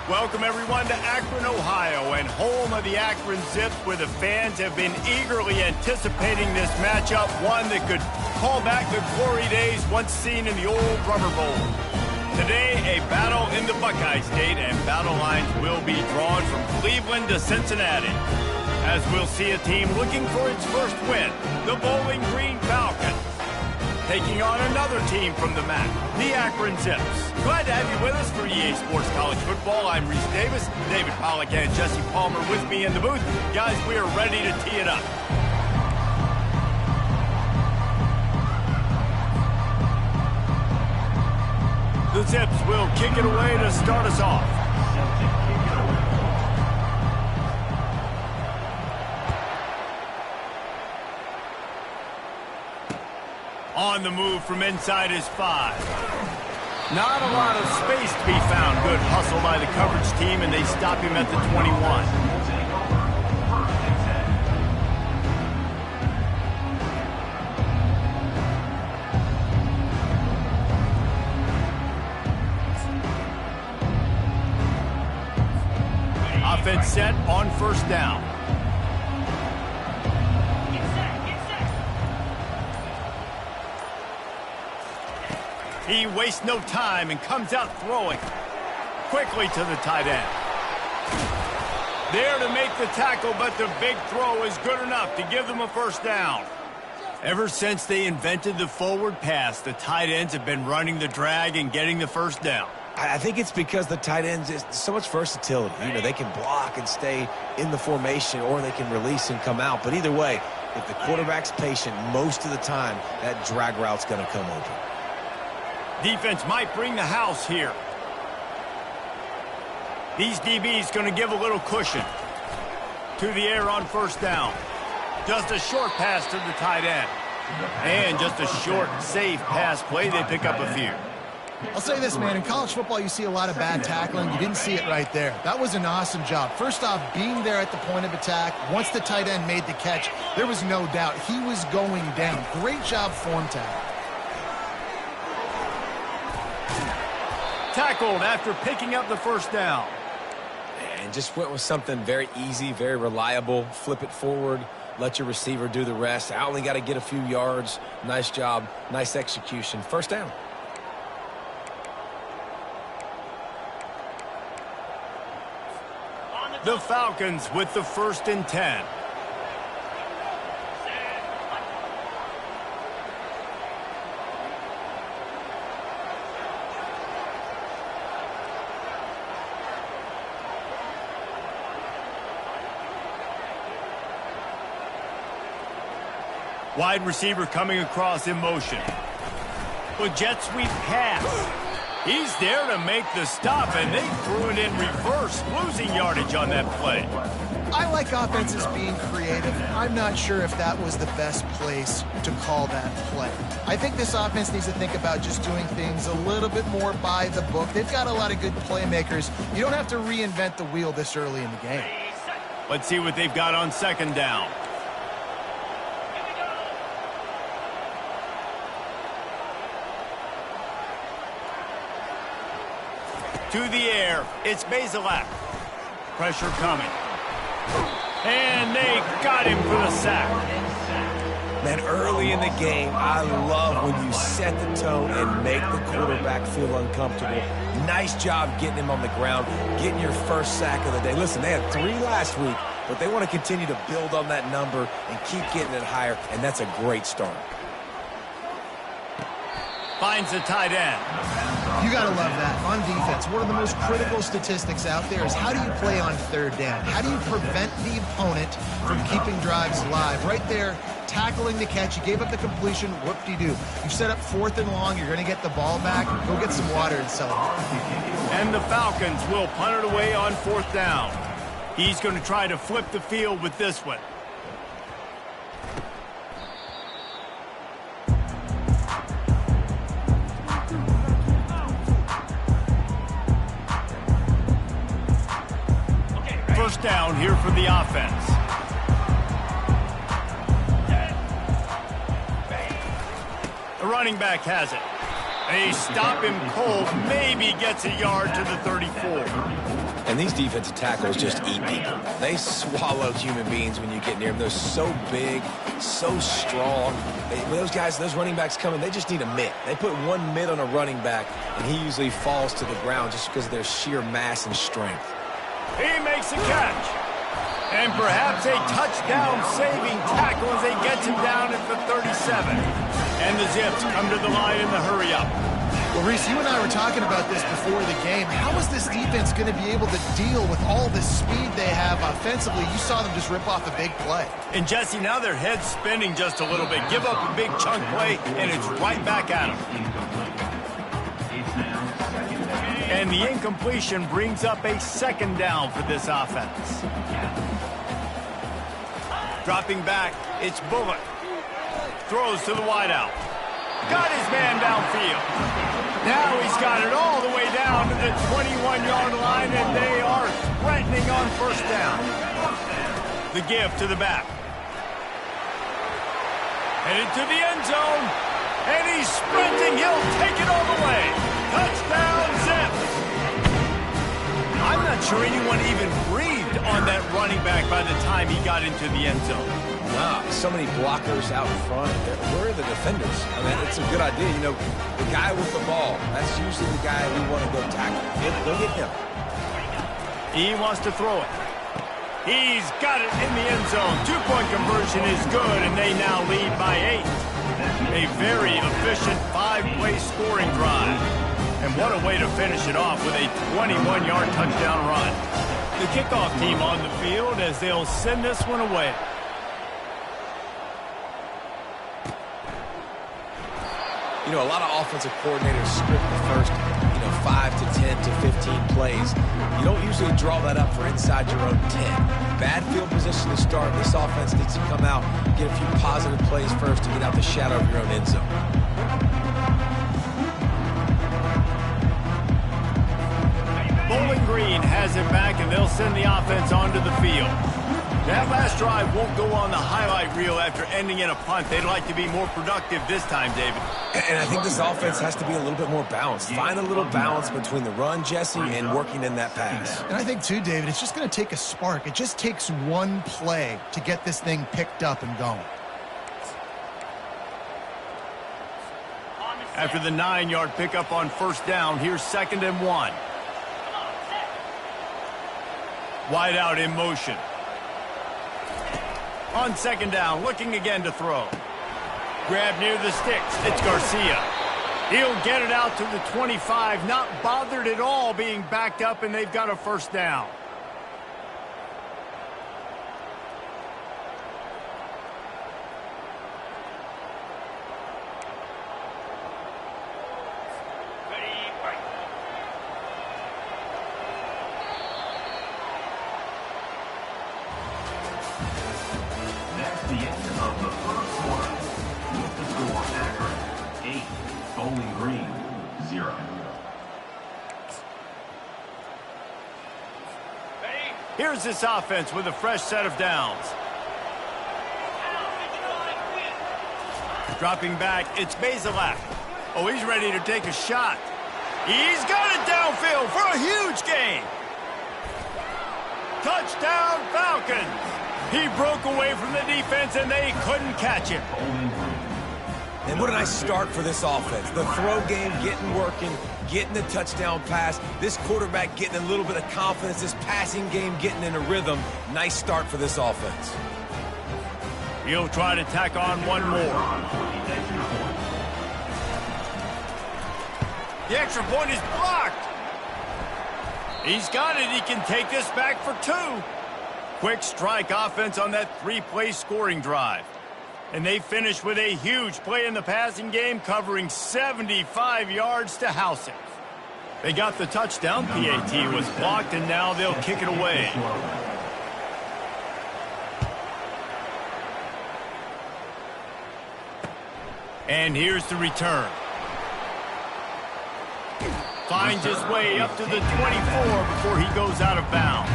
Welcome, everyone, to Akron, Ohio, and home of the Akron Zips, where the fans have been eagerly anticipating this matchup, one that could call back the glory days once seen in the old Rubber Bowl. Today, a battle in the Buckeye State, and battle lines will be drawn from Cleveland to Cincinnati, as we'll see a team looking for its first win, the Bowling Green Falcons, taking on another team from the MAC, the Akron Zips. Glad to have you with us for EA Sports College Football. I'm Reese Davis, David Pollack and Jesse Palmer with me in the booth. Guys, we are ready to tee it up. The Zips will kick it away to start us off. On the move from inside is 5. Not a lot of space to be found. Good hustle by the coverage team, and they stop him at the 21. Offense set on first down. He wastes no time and comes out throwing quickly to the tight end. There to make the tackle, but the big throw is good enough to give them a first down. Ever since they invented the forward pass, the tight ends have been running the drag and getting the first down. I think it's because the tight ends is so much versatility. You know, they can block and stay in the formation, or they can release and come out. But either way, if the quarterback's patient, most of the time, that drag route's going to come open. Defense might bring the house here. These DBs going to give a little cushion. To the air on first down. Just a short pass to the tight end. And just a short, safe pass play. They pick up a few. I'll say this, man. In college football, you see a lot of bad tackling. You didn't see it right there. That was an awesome job. First off, being there at the point of attack. Once the tight end made the catch, there was no doubt he was going down. Great job form tackle. Tackled after picking up the first down. And just went with something very easy, very reliable. Flip it forward, let your receiver do the rest. I only got to get a few yards. Nice job, nice execution. First down. The Falcons with the 1st and 10. Wide receiver coming across in motion. A jet sweep pass. He's there to make the stop, and they threw it in reverse, losing yardage on that play. I like offenses being creative. I'm not sure if that was the best place to call that play. I think this offense needs to think about just doing things a little bit more by the book. They've got a lot of good playmakers. You don't have to reinvent the wheel this early in the game. Let's see what they've got on second down. To the air, it's Bazelak. Pressure coming. And they got him for the sack. Man, early in the game, I love when you set the tone and make the quarterback feel uncomfortable. Nice job getting him on the ground, getting your first sack of the day. Listen, they had 3 last week, but they want to continue to build on that number and keep getting it higher, and that's a great start. Finds the tight end. You got to love that. On defense, one of the most critical statistics out there is how do you play on third down? How do you prevent the opponent from keeping drives alive? Right there, tackling the catch. You gave up the completion. Whoop-de-doo. You set up 4th and long. You're going to get the ball back. Go get some water and celebrate. And the Falcons will punt it away on 4th down. He's going to try to flip the field with this one. First down here for the offense. The running back has it. They stop him cold, maybe gets a yard to the 34. And these defensive tackles just eat people. They swallow human beings when you get near them. They're so big, so strong. Those running backs coming, they just need a mitt. They put one mitt on a running back, and he usually falls to the ground just because of their sheer mass and strength. He makes a catch. And perhaps a touchdown-saving tackle as they get him down at the 37. And the Zips come to the line in the hurry-up. Well, Reese, you and I were talking about this before the game. How is this defense going to be able to deal with all the speed they have offensively? You saw them just rip off a big play. And, Jesse, now their head's spinning just a little bit. Give up a big chunk play, and it's right back at them. And the incompletion brings up a second down for this offense. Dropping back, it's Bullock. Throws to the wideout. Got his man downfield. Now he's got it all the way down to the 21-yard line, and they are threatening on first down. The give to the back. Headed to the end zone, and he's sprinting. He'll take it all the way. Touchdown, Zips. I'm not sure anyone even breathed on that running back by the time he got into the end zone. Wow, so many blockers out in front. Where are the defenders? I mean, it's a good idea. You know, the guy with the ball, that's usually the guy we want to go tackle. Go get him. He wants to throw it. He's got it in the end zone. Two-point conversion is good, and they now lead by 8. A very efficient 5-play scoring drive. And what a way to finish it off with a 21-yard touchdown run. The kickoff team on the field as they'll send this one away. You know, a lot of offensive coordinators script the first, 5 to 10 to 15 plays. You don't usually draw that up for inside your own 10. Bad field position to start. This offense needs to come out, get a few positive plays first to get out the shadow of your own end zone. Bowling Green has it back, and they'll send the offense onto the field. That last drive won't go on the highlight reel after ending in a punt. They'd like to be more productive this time, David. And I think this offense has to be a little bit more balanced. Find a little balance between the run, Jesse, and working in that pass. And I think, too, David, it's just going to take a spark. It just takes one play to get this thing picked up and going. After the 9-yard pickup on first down, here's 2nd and 1. Wide out in motion. On 2nd down, looking again to throw. Grab near the sticks. It's Garcia. He'll get it out to the 25. Not bothered at all being backed up, and they've got a first down. The end of the first quarter. With the score, Akron 8, Bowling Green 0. Here's this offense with a fresh set of downs. Dropping back, it's Bazelak. Oh, he's ready to take a shot. He's got it downfield for a huge gain. Touchdown, Falcons. He broke away from the defense, and they couldn't catch him. And what a nice start for this offense. The throw game getting working, getting the touchdown pass. This quarterback getting a little bit of confidence. This passing game getting in a rhythm. Nice start for this offense. He'll try to tack on one more. The extra point is blocked. He's got it. He can take this back for 2. Quick strike offense on that 3-play scoring drive. And they finish with a huge play in the passing game, covering 75 yards to house it. They got the touchdown. PAT was blocked, and now they'll kick it away. And here's the return. Finds his way up to the 24 before he goes out of bounds.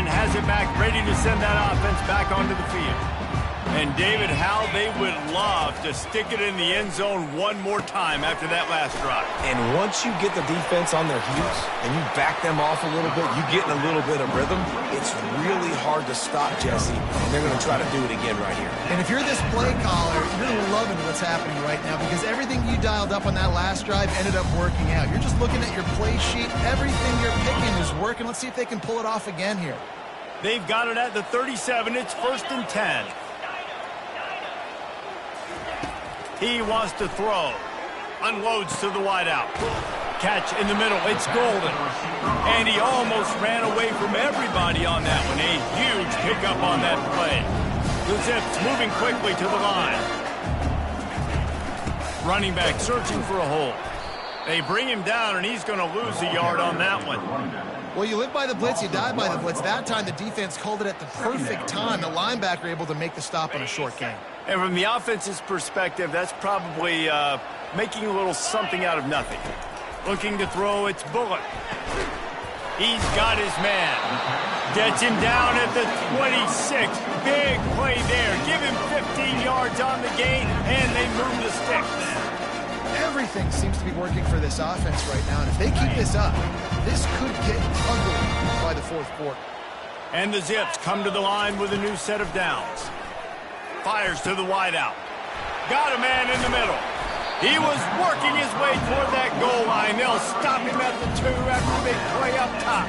Akron has it back, ready to send that offense back onto the field. And David, how they would love to stick it in the end zone one more time after that last drive. And once you get the defense on their heels and you back them off a little bit, you get in a little bit of rhythm, it's really hard to stop, Jesse, and they're going to try to do it again right here. And if you're this play caller, you're loving what's happening right now because everything you dialed up on that last drive ended up working out. You're just looking at your play sheet. Everything you're picking is working. Let's see if they can pull it off again here. They've got it at the 37. It's 1st and 10. He wants to throw. Unloads to the wideout. Catch in the middle. It's golden. And he almost ran away from everybody on that one. A huge pickup on that play. The Zips moving quickly to the line. Running back searching for a hole. They bring him down, and he's going to lose a yard on that one. Well, you live by the blitz, you die by the blitz. That time the defense called it at the perfect time. The linebacker able to make the stop on a short gain. And from the offense's perspective, that's probably making a little something out of nothing. Looking to throw, it's Bullock. He's got his man. Gets him down at the 26. Big play there. Give him 15 yards on the gain, and they move the sticks. Everything seems to be working for this offense right now, and if they keep this up, this could get ugly by the 4th quarter. And the Zips come to the line with a new set of downs. Fires to the wideout. Got a man in the middle. He was working his way toward that goal line. They'll stop him at the 2 after a big play up top.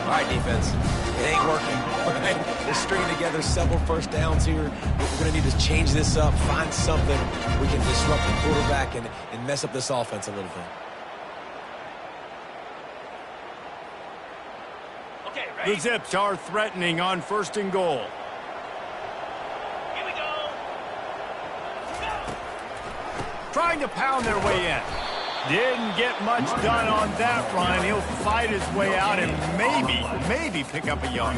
All right, defense. It ain't working. Right? They're stringing together several first downs here. We're going to need to change this up, find something we can disrupt the quarterback and mess up this offense a little bit. Okay, ready? The Zips are threatening on 1st and goal. Trying to pound their way in. Didn't get much done on that run. He'll fight his way out and maybe pick up a yard.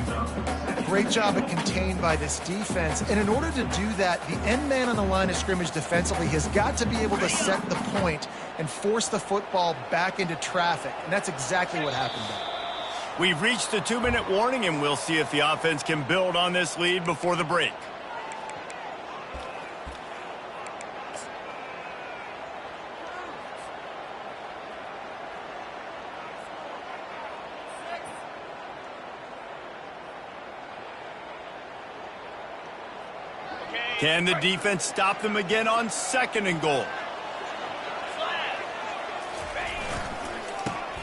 Great job at contained by this defense. And in order to do that, the end man on the line of scrimmage defensively has got to be able to set the point and force the football back into traffic. And that's exactly what happened there. We've reached the 2-minute warning, and we'll see if the offense can build on this lead before the break. Can the defense stop them again on 2nd and goal?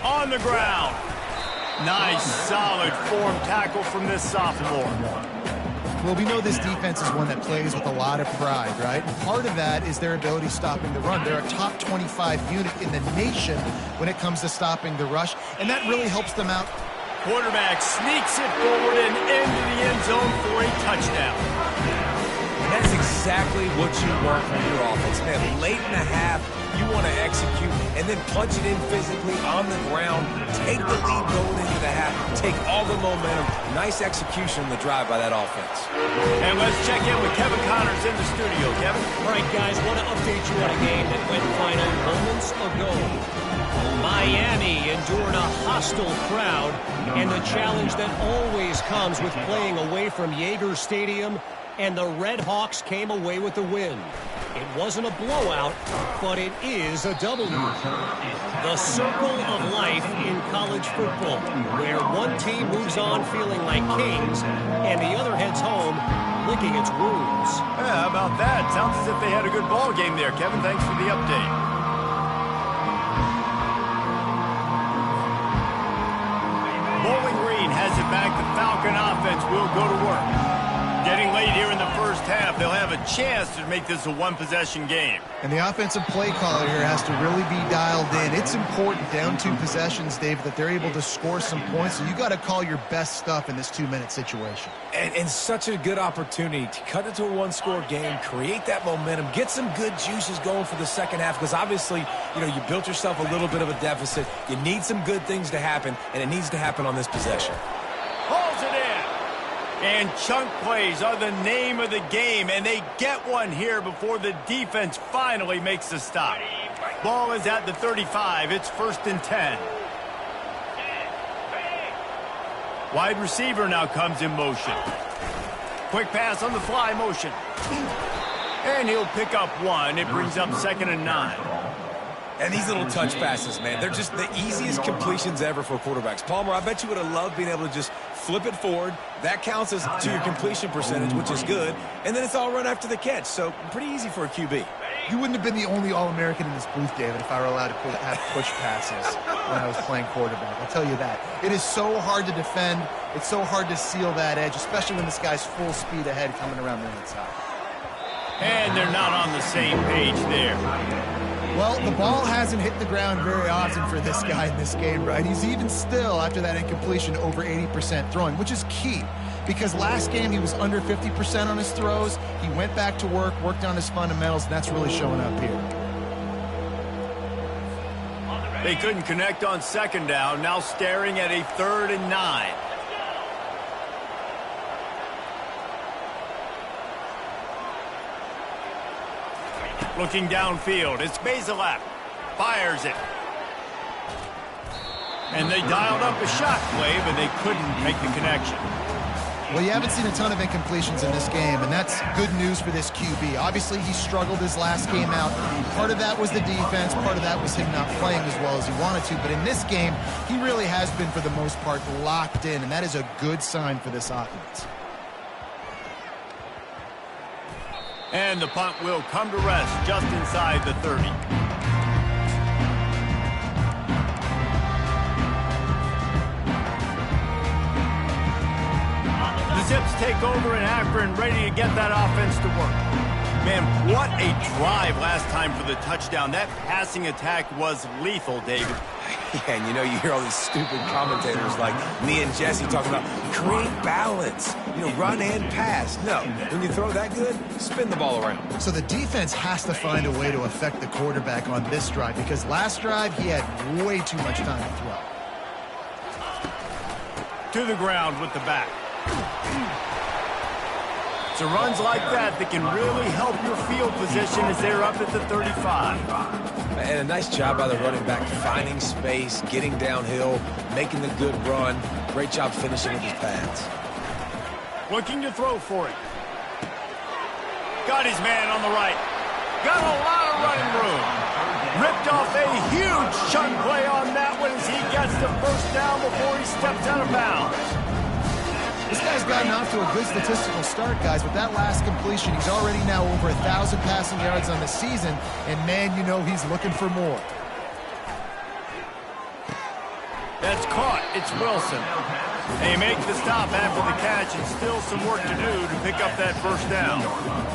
On the ground. Nice, solid form tackle from this sophomore. Well, we know this defense is one that plays with a lot of pride, right? And part of that is their ability stopping the run. They're a top 25 unit in the nation when it comes to stopping the rush, and that really helps them out. Quarterback sneaks it forward and into the end zone for a touchdown. That's exactly what you want from your offense. Man, late in the half, you want to execute and then punch it in physically on the ground, take the lead going into the half, take all the momentum. Nice execution on the drive by that offense. And let's check in with Kevin Connors in the studio. Kevin? All right, guys, want to update you on a game that went final moments ago. Miami endured a hostile crowd and the challenge that always comes with playing away from Yager Stadium, and the Red Hawks came away with the win. It wasn't a blowout, but it is a W. The circle of life in college football, where one team moves on feeling like kings, and the other heads home licking its wounds. Yeah, how about that? Sounds as if they had a good ball game there. Kevin, thanks for the update. Bowling Green has it back. The Falcon offense will go to work. Getting late here in the first half, they'll have a chance to make this a one-possession game. And the offensive play caller here has to really be dialed in. It's important down 2 possessions, Dave, that they're able to score some points. So you got to call your best stuff in this 2-minute situation. And such a good opportunity to cut it to a 1-score game, create that momentum, get some good juices going for the second half, because obviously, you know, you built yourself a little bit of a deficit. You need some good things to happen, and it needs to happen on this possession. Pulls it in. And chunk plays are the name of the game, and they get one here before the defense finally makes the stop. Ball is at the 35. It's 1st and 10. Wide receiver now comes in motion. Quick pass on the fly motion. And he'll pick up one. It brings up 2nd and 9. And these little touch passes, man, they're just the easiest completions ever for quarterbacks. Palmer, I bet you would have loved being able to just flip it forward. That counts as to your completion percentage, which is good. And then it's all run after the catch, so pretty easy for a QB. You wouldn't have been the only All-American in this booth, David, if I were allowed to have push passes when I was playing quarterback. I'll tell you that. It is so hard to defend. It's so hard to seal that edge, especially when this guy's full speed ahead coming around the inside. And they're not on the same page there. Well, the ball hasn't hit the ground very often for this guy in this game, right? He's even still, after that incompletion, over 80% throwing, which is key. Because last game he was under 50% on his throws. He went back to work, worked on his fundamentals, and that's really showing up here. They couldn't connect on 2nd down, now staring at a 3rd and 9. Looking downfield, it's Basilap. Fires it. And they dialed up a shot play, but they couldn't make the connection. Well, you haven't seen a ton of incompletions in this game, and that's good news for this QB. Obviously, he struggled his last game out. Part of that was the defense. Part of that was him not playing as well as he wanted to. But in this game, he really has been, for the most part, locked in, and that is a good sign for this offense. And the punt will come to rest just inside the 30. The Zips take over in Akron, ready to get that offense to work. Man, what a drive last time for the touchdown. That passing attack was lethal, David. Yeah, and you know, you hear all these stupid commentators like me and Jesse talking about create balance, you know, run and pass. No, when you throw that good, spin the ball around. So the defense has to find a way to affect the quarterback on this drive, because last drive he had way too much time to throw. To the ground with the back. So runs like that can really help your field position as they're up at the 35. And a nice job by the running back, finding space, getting downhill, making the good run. Great job finishing with his pads. Looking to throw for it. Got his man on the right. Got a lot of running room. Ripped off a huge chunk play on that one as he gets the 1st down before he steps out of bounds. This guy's gotten off to a good statistical start, guys. With that last completion, he's already now over 1,000 passing yards on the season, and man, you know he's looking for more. That's caught. It's Wilson. They make the stop after the catch, and still some work to do to pick up that 1st down.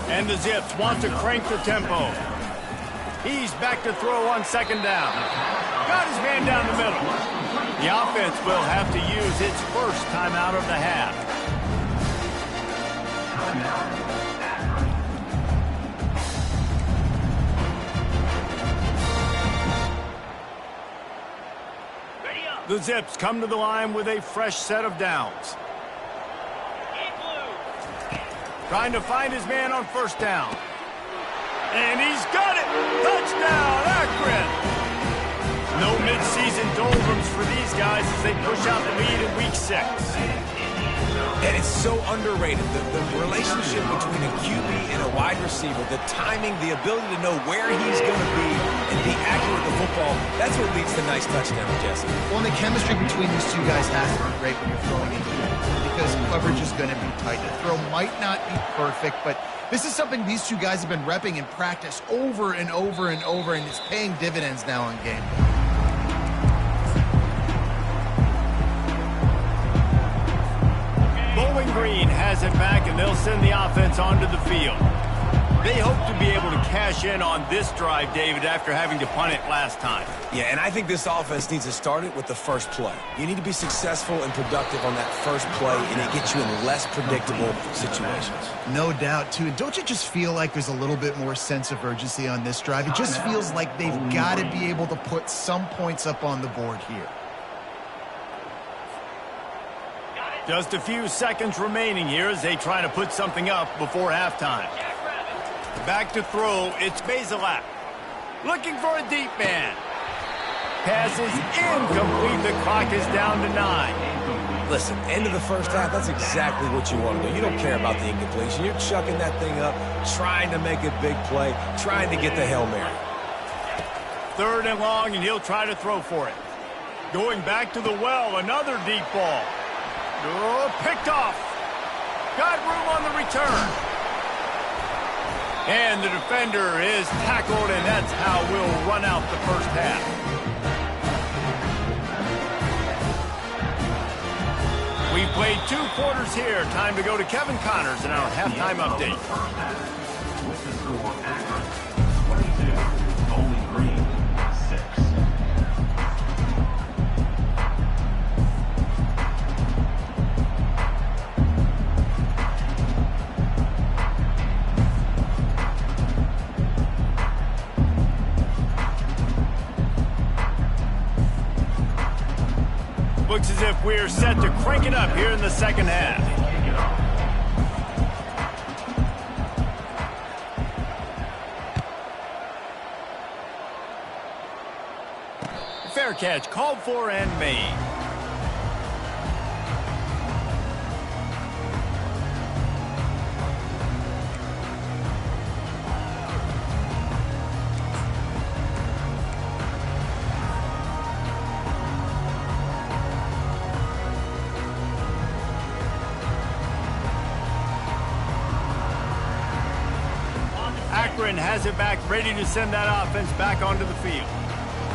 And the Zips want to crank the tempo. He's back to throw on 2nd down. Got his man down the middle. The offense will have to use its 1st timeout of the half. The Zips come to the line with a fresh set of downs. Trying to find his man on 1st down. And he's got it! Touchdown, Akron! No midseason doldrums for these guys as they push out the lead in Week 6. And it's so underrated. The relationship between a QB and a wide receiver, the timing, the ability to know where he's going to be and be accurate with the football, that's what leads to nice touchdowns, Jesse. Well, and the chemistry between these two guys has to be great when you're throwing in here, because coverage is going to be tight. The throw might not be perfect, but this is something these two guys have been repping in practice over and over and over, and it's paying dividends now on game day. Bowling Green has it back, and they'll send the offense onto the field. They hope to be able to cash in on this drive, David, after having to punt it last time. Yeah, and I think this offense needs to start it with the 1st play. You need to be successful and productive on that 1st play, and it gets you in less predictable situations. No doubt, too. And don't you just feel like there's a little bit more sense of urgency on this drive? It just feels like they've got to be able to put some points up on the board here. Just a few seconds remaining here as they try to put something up before halftime. Back to throw, it's Basilap. Looking for a deep man. Pass is incomplete, the clock is down to 9. Listen, end of the first half, that's exactly what you want to do. You don't care about the incompletion. You're chucking that thing up, trying to make a big play, trying to get the Hail Mary. 3rd and long, and he'll try to throw for it. Going back to the well, another deep ball. Oh, picked off. Got room on the return. And the defender is tackled, and that's how we'll run out the first half. We've played 2 quarters here. Time to go to Kevin Connors in our halftime update. With the score, Akron 22, Bowling Green 6. Looks as if we're set to crank it up here in the second half. Fair catch called for and made. Akron has it back, ready to send that offense back onto the field.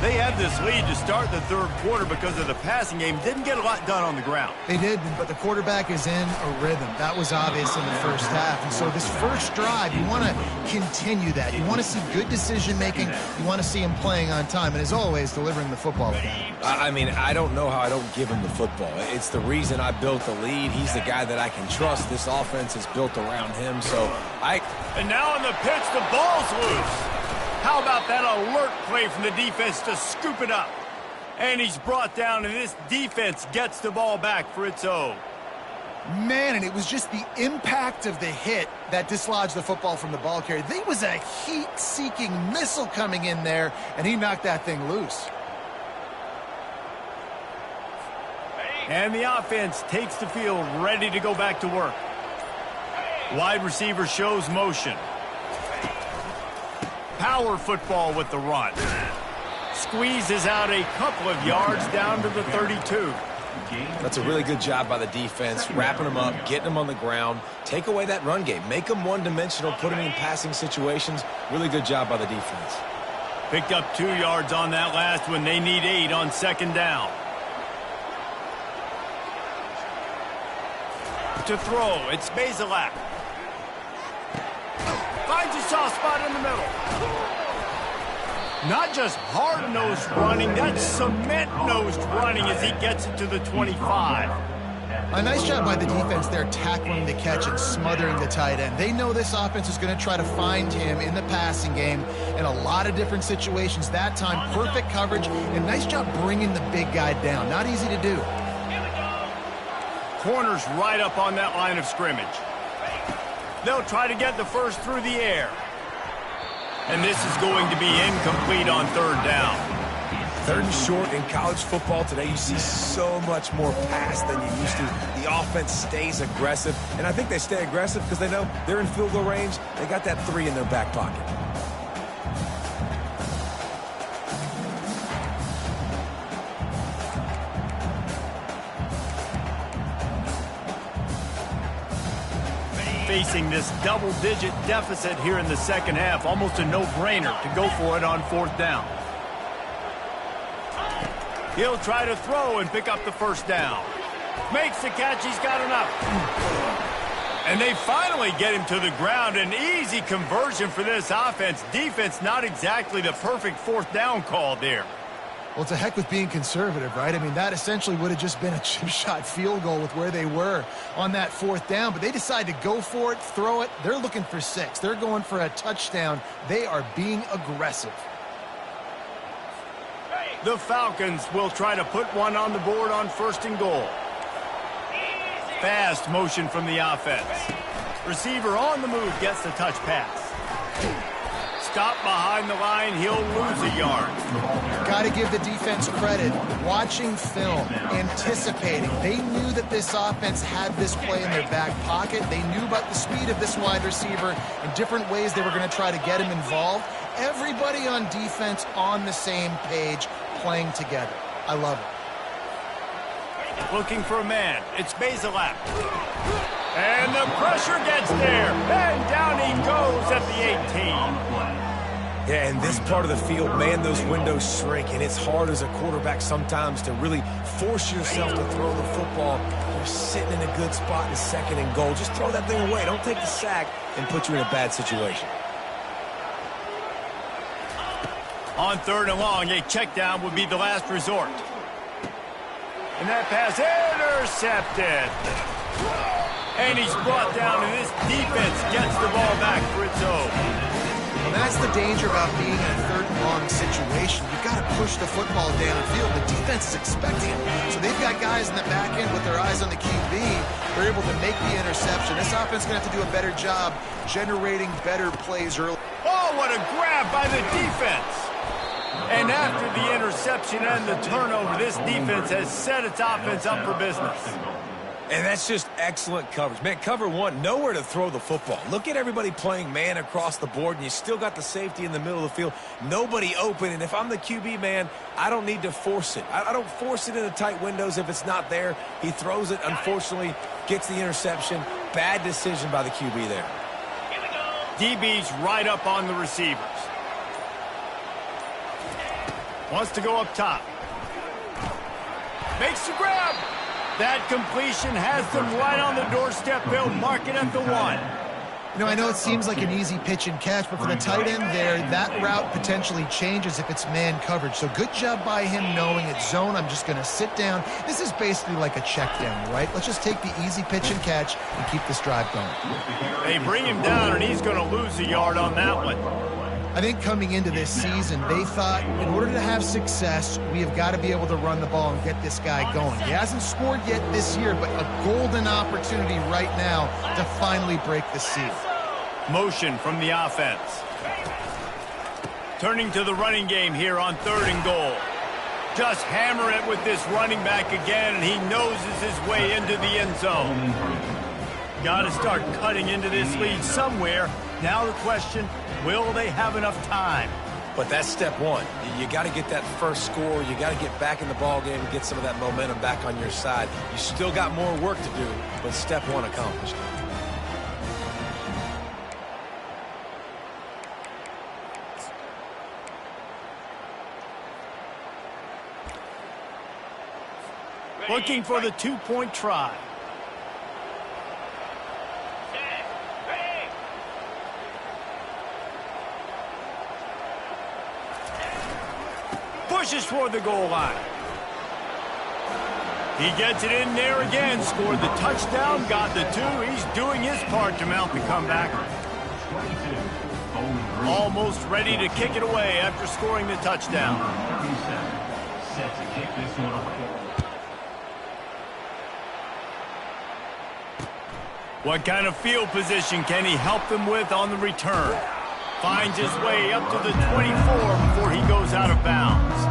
They had this lead to start the 3rd quarter because of the passing game. Didn't get a lot done on the ground. They did, but the quarterback is in a rhythm. That was obvious in the first half. And so this first drive, you want to continue that. You want to see good decision-making. You want to see him playing on time. And as always, delivering the football. I mean, I don't know how I don't give him the football. It's the reason I built the lead. He's the guy that I can trust. This offense is built around him. And now on the pitch, the ball's loose. How about that alert play from the defense to scoop it up? And he's brought down, and this defense gets the ball back for its own. Man, and it was just the impact of the hit that dislodged the football from the ball carrier. There was a heat-seeking missile coming in there, and he knocked that thing loose. And the offense takes the field, ready to go back to work. Wide receiver shows motion. Power football with the run. Squeezes out a couple of yards down to the 32. That's a really good job by the defense, wrapping them up, getting them on the ground. Take away that run game. Make them one-dimensional, put them in passing situations. Really good job by the defense. Picked up 2 yards on that last one. They need 8 on 2nd down. To throw, it's Bazelak. Finds a soft spot in the middle. Not just hard-nosed running, that's cement-nosed running as he gets it to the 25. A nice job by the defense there, tackling the catch and smothering the tight end. They know this offense is going to try to find him in the passing game in a lot of different situations. That time, perfect coverage, and nice job bringing the big guy down. Not easy to do. Corners right up on that line of scrimmage. They'll try to get the first through the air. And this is going to be incomplete on 3rd down. 3rd and short in college football today, you see so much more pass than you used to. The offense stays aggressive, and I think they stay aggressive because they know they're in field goal range. They got that 3 in their back pocket. Facing this double-digit deficit here in the second half, almost a no-brainer to go for it on 4th down. He'll try to throw and pick up the 1st down. Makes the catch, he's got enough. And they finally get him to the ground. An easy conversion for this offense. Defense, not exactly the perfect 4th down call there. Well, to heck with being conservative, right? I mean, that essentially would have just been a chip shot field goal with where they were on that 4th down. But they decide to go for it, throw it. They're looking for 6. They're going for a touchdown. They are being aggressive. The Falcons will try to put one on the board on 1st and goal. Fast motion from the offense. Receiver on the move gets the touch pass. stopped behind the line, he'll lose a yard. Got to give the defense credit. Watching film, anticipating. They knew that this offense had this play in their back pocket. They knew about the speed of this wide receiver and different ways they were going to try to get him involved. Everybody on defense on the same page, playing together. I love it. Looking for a man. It's Basilak. And the pressure gets there. And down he goes at the 18. Yeah, in this part of the field, man, those windows shrink, and it's hard as a quarterback sometimes to really force yourself to throw the football. You're sitting in a good spot in second and goal. Just throw that thing away. Don't take the sack and put you in a bad situation. On third and long, a check down would be the last resort. And that pass intercepted. And he's brought down, and this defense gets the ball back for its own. Well, that's the danger about being in a third and long situation. You've got to push the football downfield. The defense is expecting it. So they've got guys in the back end with their eyes on the QB. They're able to make the interception. This offense is going to have to do a better job generating better plays early. Oh, what a grab by the defense. And after the interception and the turnover, this defense has set its offense up for business. And that's just excellent coverage. Man, cover one, nowhere to throw the football. Look at everybody playing man across the board, and you still got the safety in the middle of the field. Nobody open, and if I'm the QB, man, I don't need to force it. I don't force it into tight windows if it's not there. He throws it, unfortunately, gets the interception. Bad decision by the QB there. DB's right up on the receivers. Wants to go up top. Makes the grab. That completion has them right on the doorstep. They'll mark it at the 1. You know, I know it seems like an easy pitch and catch, but for the tight end there, that route potentially changes if it's man coverage. So good job by him knowing it's zone. I'm just going to sit down. This is basically like a check down, right? Let's just take the easy pitch and catch and keep this drive going. They bring him down, and he's going to lose a yard on that one. I think coming into this season, they thought in order to have success, we have got to be able to run the ball and get this guy going. He hasn't scored yet this year, but a golden opportunity right now to finally break the seal. Motion from the offense. Turning to the running game here on third and goal. Just hammer it with this running back again, and he noses his way into the end zone. Got to start cutting into this lead somewhere. Now the question, will they have enough time? But that's step one. You got to get that first score. You got to get back in the ball game and get some of that momentum back on your side. You still got more work to do, but step one accomplished. Looking for the two-point try. Pushes toward the goal line. He gets it in there again, scored the touchdown, got the 2. He's doing his part to mount the comeback. Almost ready to kick it away after scoring the touchdown. Set to kick this one away. What kind of field position can he help them with on the return? Finds his way up to the 24 before he goes out of bounds.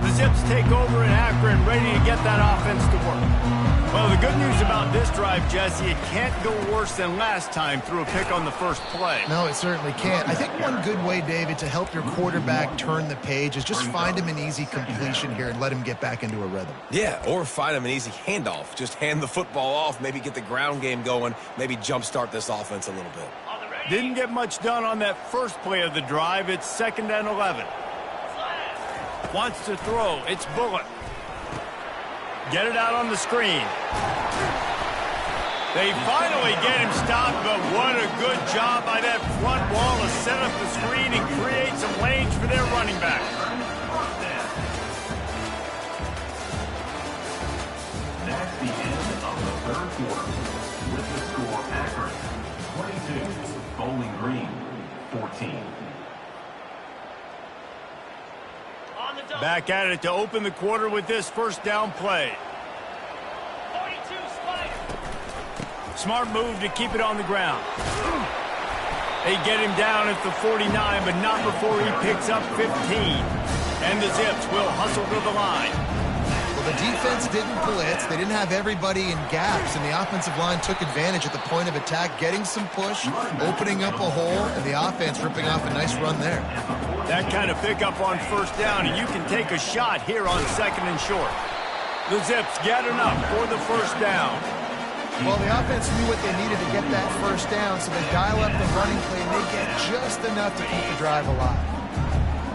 The Zips take over in Akron, ready to get that offense to work. Well, the good news about this drive, Jesse, it can't go worse than last time through a pick on the first play. No, it certainly can't. I think one good way, David, to help your quarterback turn the page is just find him an easy completion here and let him get back into a rhythm. Yeah, or find him an easy handoff. Just hand the football off, maybe get the ground game going, maybe jumpstart this offense a little bit. Didn't get much done on that first play of the drive. It's 2nd and 11. Wants to throw. It's Bullock. Get it out on the screen. They finally get him stopped, but what a good job by that front wall to set up the screen and create some lanes for their running back. That's the end of the third quarter. With the score, Akron 22, Bowling Green 14. On the Back at it to open the quarter with this first down play. Smart move to keep it on the ground. They get him down at the 49, but not before he picks up 15. And the Zips will hustle to the line. Well, the defense didn't blitz. They didn't have everybody in gaps, and the offensive line took advantage at the point of attack, getting some push, opening up a hole, and the offense ripping off a nice run there. That kind of pickup on first down, and you can take a shot here on second and short. The Zips get enough for the first down. Well, the offense knew what they needed to get that first down, so they dial up the running play, and they get just enough to keep the drive alive.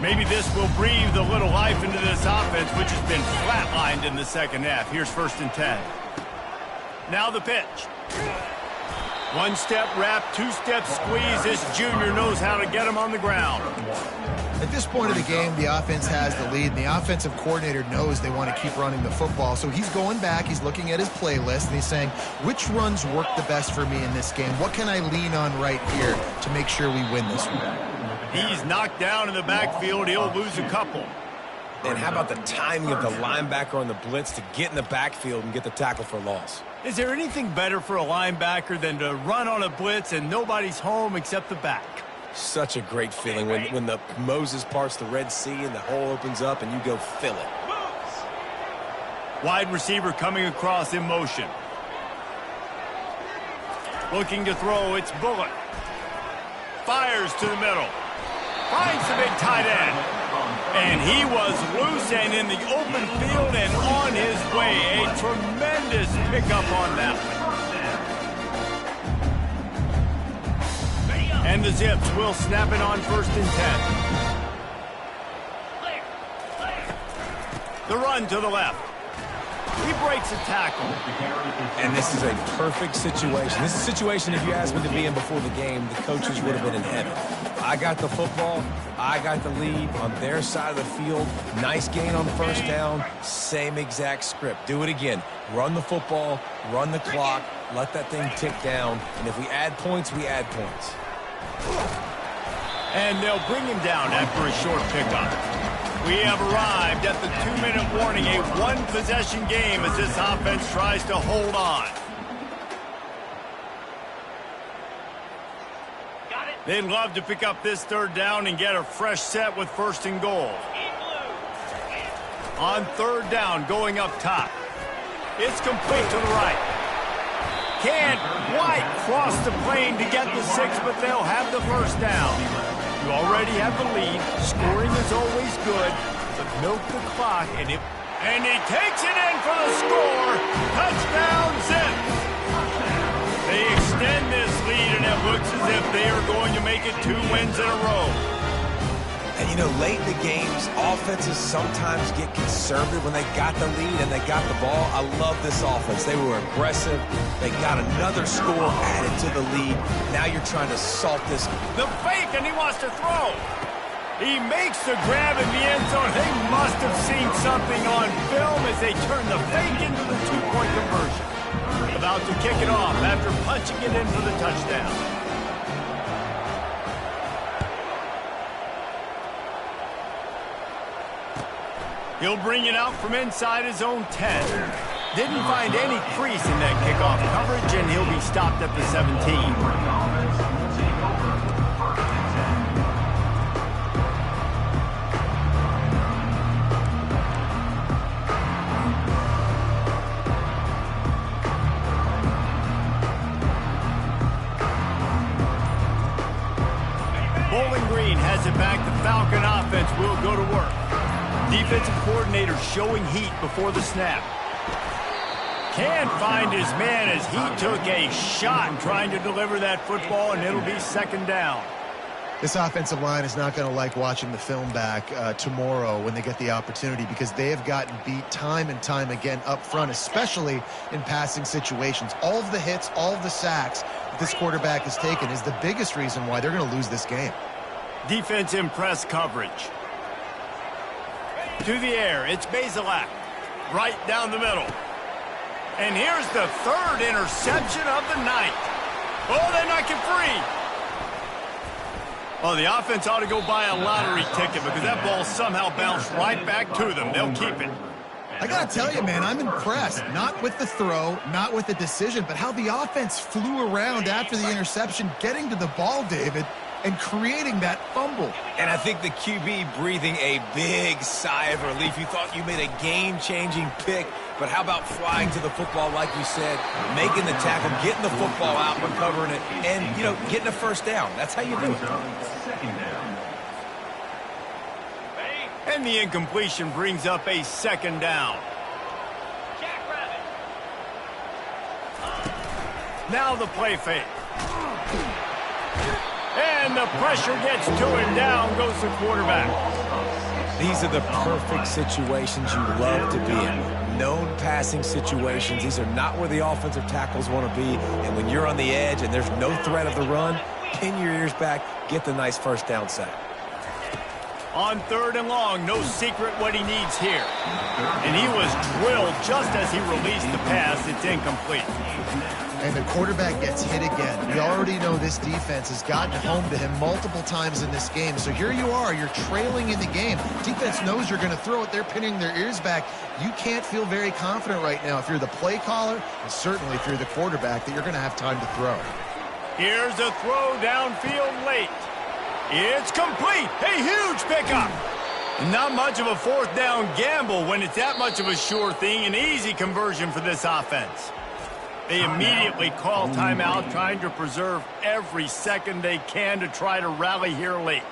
Maybe this will breathe a little life into this offense, which has been flatlined in the second half. Here's 1st and 10. Now the pitch. One-step wrap, two-step squeeze. This junior knows how to get him on the ground. At this point of the game, the offense has the lead, and the offensive coordinator knows they want to keep running the football. So he's going back, he's looking at his playlist, and he's saying, which runs work the best for me in this game? What can I lean on right here to make sure we win this one? He's knocked down in the backfield. He'll lose a couple. And how about the timing of the linebacker on the blitz to get in the backfield and get the tackle for loss? Is there anything better for a linebacker than to run on a blitz and nobody's home except the back? Such a great feeling when the Moses parts the Red Sea and the hole opens up and you go fill it. Wide receiver coming across in motion. Looking to throw, it's Bullock. Fires to the middle. Finds the big tight end. And he was loose and in the open field and on his way. A tremendous pickup on that one. And the Zips will snap it on 1st and 10. The run to the left. He breaks a tackle. And this is a perfect situation. This is a situation, if you asked me to be in before the game, the coaches would have been in heaven. I got the football. I got the lead on their side of the field. Nice gain on first down. Same exact script. Do it again. Run the football, run the clock, let that thing tick down. And if we add points, we add points. And they'll bring him down after a short pickup. We have arrived at the 2-minute warning, a one-possession game as this offense tries to hold on. They'd love to pick up this 3rd down and get a fresh set with 1st and goal. On 3rd down, going up top. It's complete to the right. Can't quite cross the plane to get the 6, but they'll have the first down. You already have the lead. Scoring is always good, but milk the clock, and he takes it in for the score. Touchdown, Zips. They extend this lead, and it looks as if they are going to make it 2 wins in a row. And, you know, late in the games, offenses sometimes get conservative when they got the lead and they got the ball. I love this offense. They were aggressive. They got another score added to the lead. Now you're trying to salt this. The fake, and he wants to throw. He makes the grab in the end zone. They must have seen something on film as they turn the fake into the 2-point conversion. About to kick it off after punching it in for the touchdown. He'll bring it out from inside his own 10. Didn't find any crease in that kickoff coverage, and he'll be stopped at the 17. Bowling Green has it back. The Falcon offense will go to work. Defensive coordinator showing heat before the snap. Can't find his man as he took a shot trying to deliver that football, and it'll be 2nd down. This offensive line is not going to like watching the film back tomorrow when they get the opportunity, because they have gotten beat time and time again up front, especially in passing situations. All of the hits, all of the sacks that this quarterback has taken is the biggest reason why they're going to lose this game. Defense in press coverage. To the air, it's Bazelak. Right down the middle. And here's the 3rd interception of the night. Oh, they knock it free. Well, the offense ought to go buy a lottery ticket because that ball somehow bounced right back to them. They'll keep it. I got to tell you, man, I'm impressed. Not with the throw, not with the decision, but how the offense flew around after the interception, getting to the ball, David, and creating that fumble. And I think the QB breathing a big sigh of relief. You thought you made a game-changing pick, but how about flying to the football, like you said, making the tackle, getting the football out, recovering it, and, you know, getting a first down. That's how you do it. Second down. And the incompletion brings up a second down. Now the play fake. And the pressure gets to him. Down goes the quarterback. These are the perfect situations you love to be in. Known passing situations. These are not where the offensive tackles want to be. And when you're on the edge and there's no threat of the run, pin your ears back, get the nice first down sack. On 3rd and long, no secret what he needs here. And he was drilled just as he released the pass. It's incomplete. And the quarterback gets hit again. We already know this defense has gotten home to him multiple times in this game. So here you are, you're trailing in the game. Defense knows you're going to throw it. They're pinning their ears back. You can't feel very confident right now if you're the play caller, and certainly if you're the quarterback, that you're going to have time to throw. Here's a throw downfield late. It's complete. A huge pickup. Not much of a 4th down gamble when it's that much of a sure thing. An easy conversion for this offense. They immediately call timeout, trying to preserve every second they can to try to rally here late.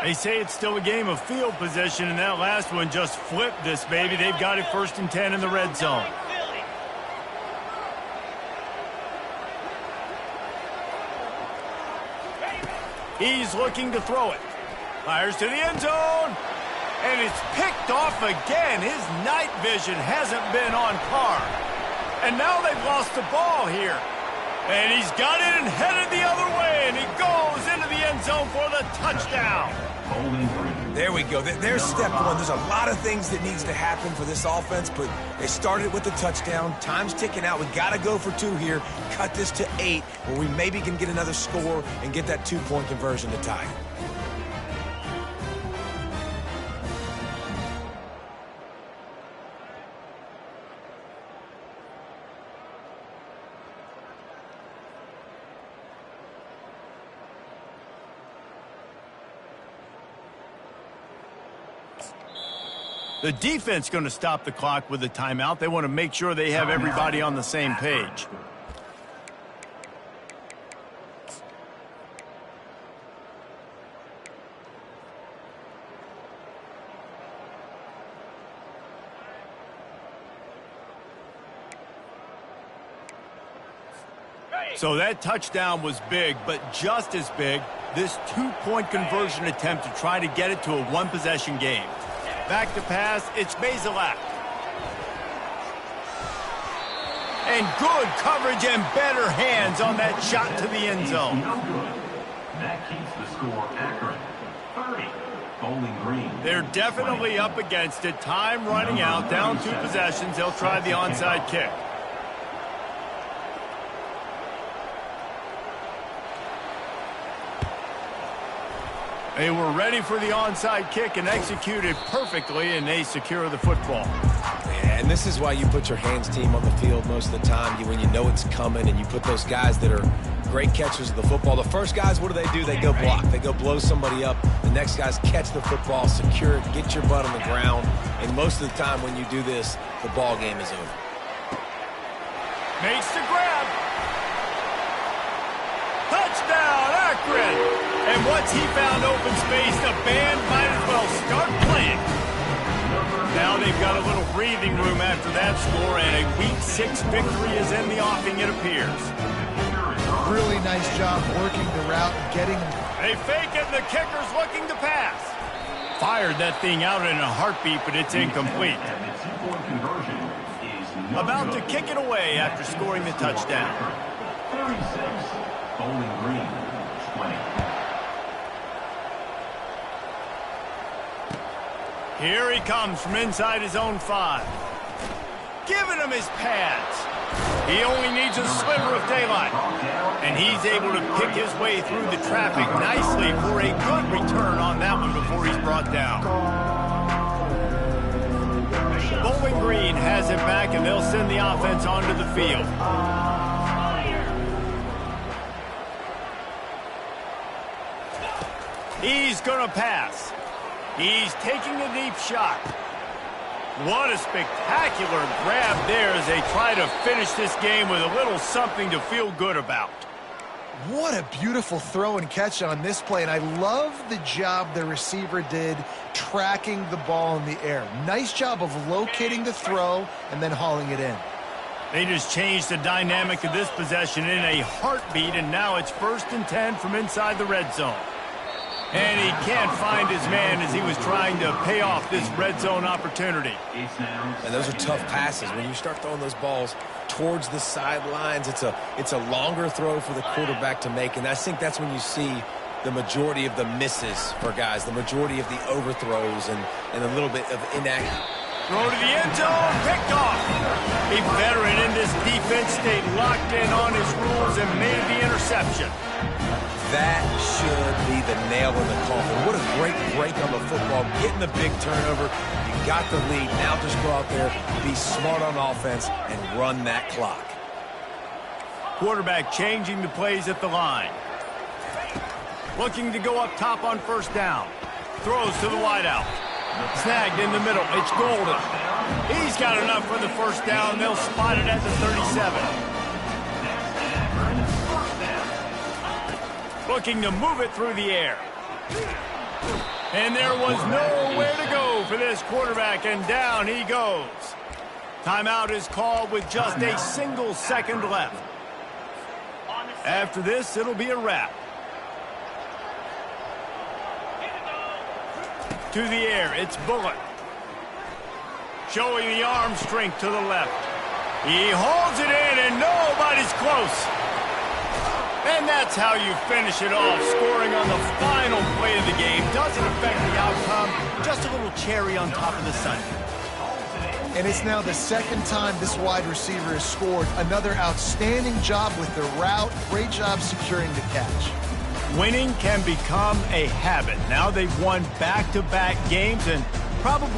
They say it's still a game of field position, and that last one just flipped this baby. They've got it 1st and 10 in the red zone. He's looking to throw it. Fires to the end zone. And it's picked off again. His night vision hasn't been on par. And now they've lost the ball here. And he's got it and headed the other way. And he goes into the end zone for the touchdown. There we go. There's step one. There's a lot of things that needs to happen for this offense, but they started with the touchdown. Time's ticking out. We got to go for 2 here. Cut this to 8, where we maybe can get another score and get that 2-point conversion to tie. The defense going to stop the clock with the timeout. They want to make sure they have everybody on the same page. So that touchdown was big, but just as big, this 2-point conversion attempt to try to get it to a 1-possession game. Back to pass, it's Bazelak. And good coverage and better hands on that shot to the end zone. No good. That keeps the score Akron 30. Bowling Green. They're definitely up against it. Time running out, down 2 possessions. They'll try the onside kick. They were ready for the onside kick and executed perfectly, and they secure the football. And this is why you put your hands team on the field most of the time, when you know it's coming, and you put those guys that are great catchers of the football. The first guys, what do? They go block. They go blow somebody up. The next guys catch the football, secure it, get your butt on the ground. And most of the time when you do this, the ball game is over. Makes the grab. Touchdown, Akron! And once he found open space, the band might as well start playing. Now they've got a little breathing room after that score, and a Week 6 victory is in the offing, it appears. Really nice job working the route and getting him. They fake it, and the kicker's looking to pass. Fired that thing out in a heartbeat, but it's incomplete. About to kick it away after scoring the touchdown. 36, Bowling Green, 20. Here he comes from inside his own 5. Giving him his pads. He only needs a sliver of daylight. And he's able to pick his way through the traffic nicely for a good return on that one before he's brought down. Bowling Green has it back, and they'll send the offense onto the field. He's going to pass. He's taking a deep shot. What a spectacular grab there as they try to finish this game with a little something to feel good about. What a beautiful throw and catch on this play, and I love the job the receiver did tracking the ball in the air. Nice job of locating the throw and then hauling it in. They just changed the dynamic of this possession in a heartbeat, and now it's 1st and 10 from inside the red zone. And he can't find his man as he was trying to pay off this red zone opportunity. And those are tough passes. When you start throwing those balls towards the sidelines, it's a longer throw for the quarterback to make. And I think that's when you see the majority of the misses for guys, the majority of the overthrows and a little bit of inaccuracy. Throw to the end zone, picked off. A veteran in this defense stayed locked in on his rules and made the interception. That should be the nail in the coffin. What a great break on the football. Getting the big turnover. You got the lead. Now just go out there, be smart on offense, and run that clock. Quarterback changing the plays at the line. Looking to go up top on 1st down. Throws to the wideout. Snagged in the middle. It's Golden. He's got enough for the 1st down. They'll spot it at the 37. Looking to move it through the air. And there was nowhere to go for this quarterback, and down he goes. Timeout is called with just a single second left. After this, it'll be a wrap. To the air, it's Bullock. Showing the arm strength to the left. He holds it in, and nobody's close. And that's how you finish it off, scoring on the final play of the game. Doesn't affect the outcome, just a little cherry on top of the sundae. And it's now the 2nd time this wide receiver has scored. Another outstanding job with the route. Great job securing the catch. Winning can become a habit. Now they've won back-to-back games and probably